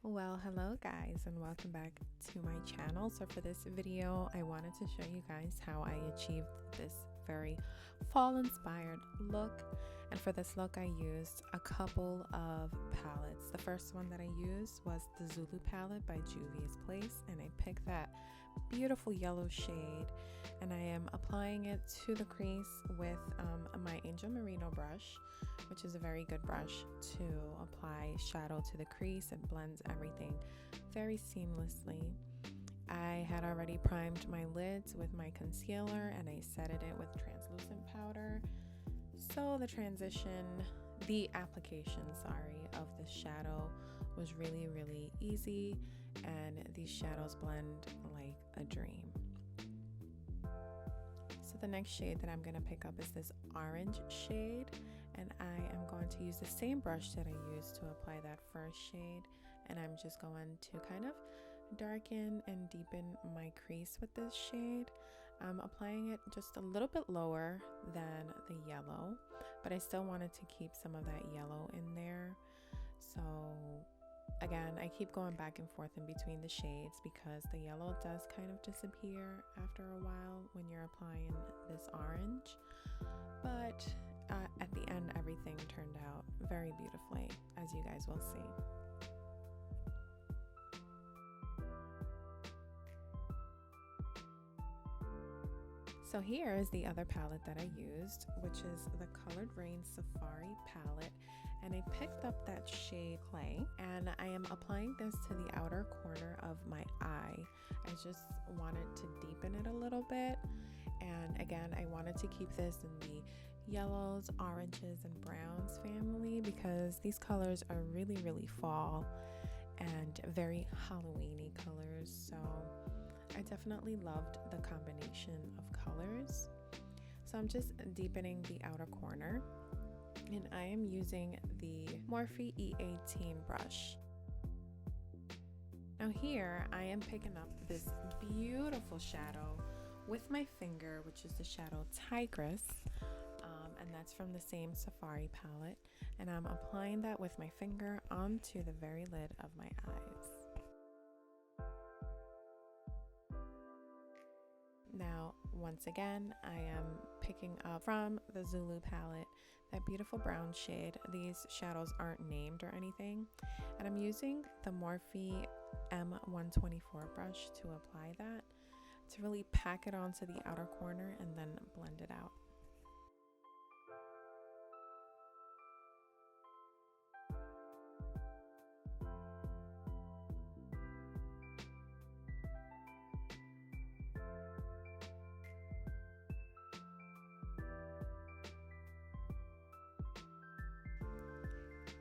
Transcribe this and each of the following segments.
Well, hello guys, and welcome back to my channel. So for this video, I wanted to show you guys how I achieved this very fall inspired look. And for this look, I used a couple of palettes. The first one that I used was the Zulu Palette by Juvia's Place, and I picked that beautiful yellow shade, and I am applying it to the crease with my Angel Merino brush, which is a very good brush to apply shadow to the crease. It blends everything very seamlessly. I had already primed my lids with my concealer and I setted it with translucent powder. So the application of the shadow was really easy, and these shadows blend like a dream. So the next shade that I'm going to pick up is this orange shade, and I am going to use the same brush that I used to apply that first shade, and I'm just going to kind of darken and deepen my crease with this shade. I'm applying it just a little bit lower than the yellow, but I still wanted to keep some of that yellow in there. So again, I keep going back and forth in between the shades because the yellow does kind of disappear after a while when you're applying this orange. But at the end, everything turned out very beautifully, as you guys will see. So here is the other palette that I used, which is the Colored Rain Safari palette, and I picked up that shade Clay, and I am applying this to the outer corner of my eye. I just wanted to deepen it a little bit, and again, I wanted to keep this in the yellows, oranges, and browns family because these colors are really fall and very Halloween-y colors. So I definitely loved the combination of colors. So I'm just deepening the outer corner, and I am using the Morphe E18 brush. Now here I am picking up this beautiful shadow with my finger, which is the shadow Tigress, and that's from the same Safari palette, and I'm applying that with my finger onto the very lid of my eyes. Now, once again, I am picking up from the Zulu palette that beautiful brown shade. These shadows aren't named or anything. And I'm using the Morphe M124 brush to apply that, to really pack it onto the outer corner and then blend it out.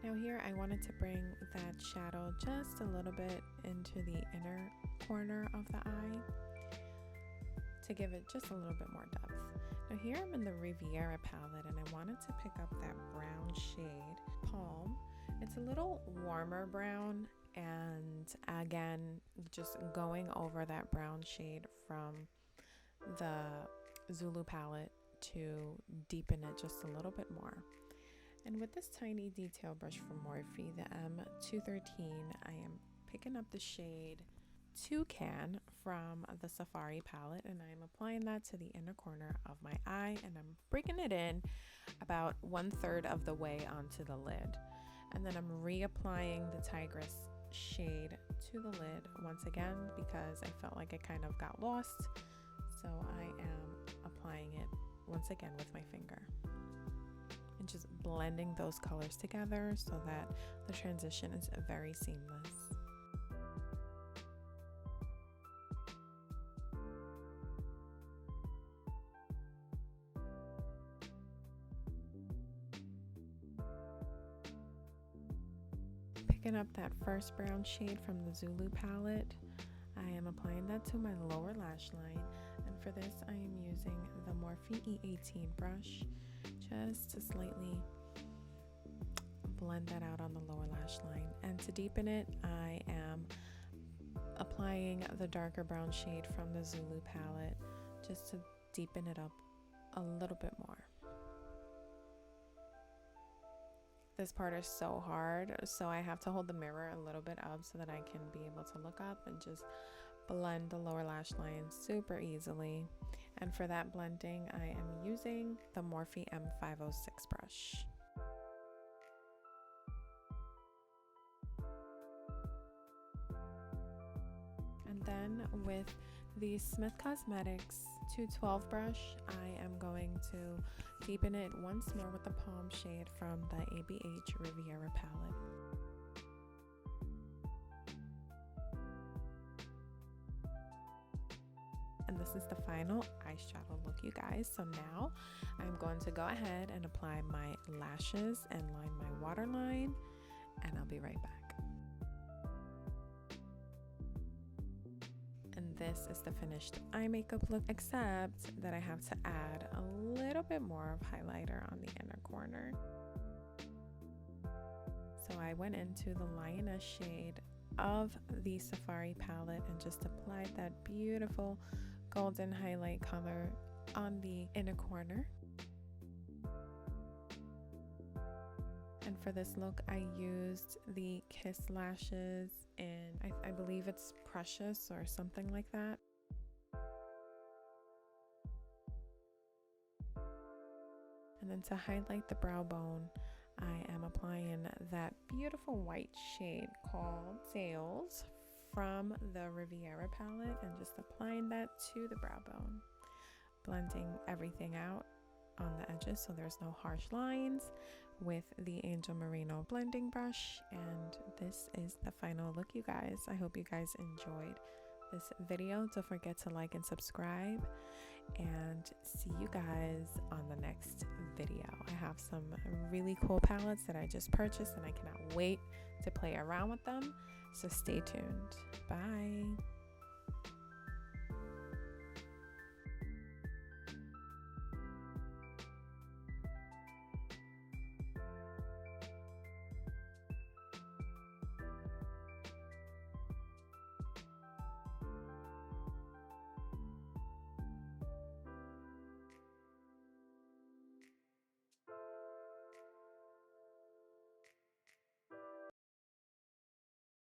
Now here I wanted to bring that shadow just a little bit into the inner corner of the eye to give it just a little bit more depth. Now here I'm in the Riviera palette, and I wanted to pick up that brown shade, Palm. It's a little warmer brown, and again, just going over that brown shade from the Zulu palette to deepen it just a little bit more. And with this tiny detail brush from Morphe, the M213, I am picking up the shade Toucan from the Safari palette, and I'm applying that to the inner corner of my eye, and I'm bringing it in about 1/3 of the way onto the lid. And then I'm reapplying the Tigress shade to the lid once again because I felt like it kind of got lost. So I am applying it once again with my finger, and just blending those colors together so that the transition is very seamless. Picking up that first brown shade from the Zulu palette, I am applying that to my lower lash line, and for this I am using the Morphe E18 brush just to slightly blend that out on the lower lash line. And to deepen it, I am applying the darker brown shade from the Zulu palette just to deepen it up a little bit more. This part is so hard, so I have to hold the mirror a little bit up so that I can be able to look up and just blend the lower lash line super easily. And for that blending, I am using the Morphe M506 brush. And then with the Smith Cosmetics 212 brush, I am going to deepen it once more with the Palm shade from the ABH Riviera palette. And this is the final eyeshadow look, you guys. So now I'm going to go ahead and apply my lashes and line my waterline, and I'll be right back. And this is the finished eye makeup look, except that I have to add a little bit more of highlighter on the inner corner. So I went into the Lioness shade of the Safari palette and just applied that beautiful golden highlight color on the inner corner. And for this look, I used the Kiss lashes in, I believe it's Precious or something like that. And then to highlight the brow bone, I am applying that beautiful white shade called Sails from the Riviera palette and just applying that to the brow bone, blending everything out on the edges so there's no harsh lines with the Angel Merino blending brush. And this is the final look, you guys. I hope you guys enjoyed this video. Don't forget to like and subscribe, and see you guys on the next video. I have some really cool palettes that I just purchased and I cannot wait to play around with them, so stay tuned. Bye.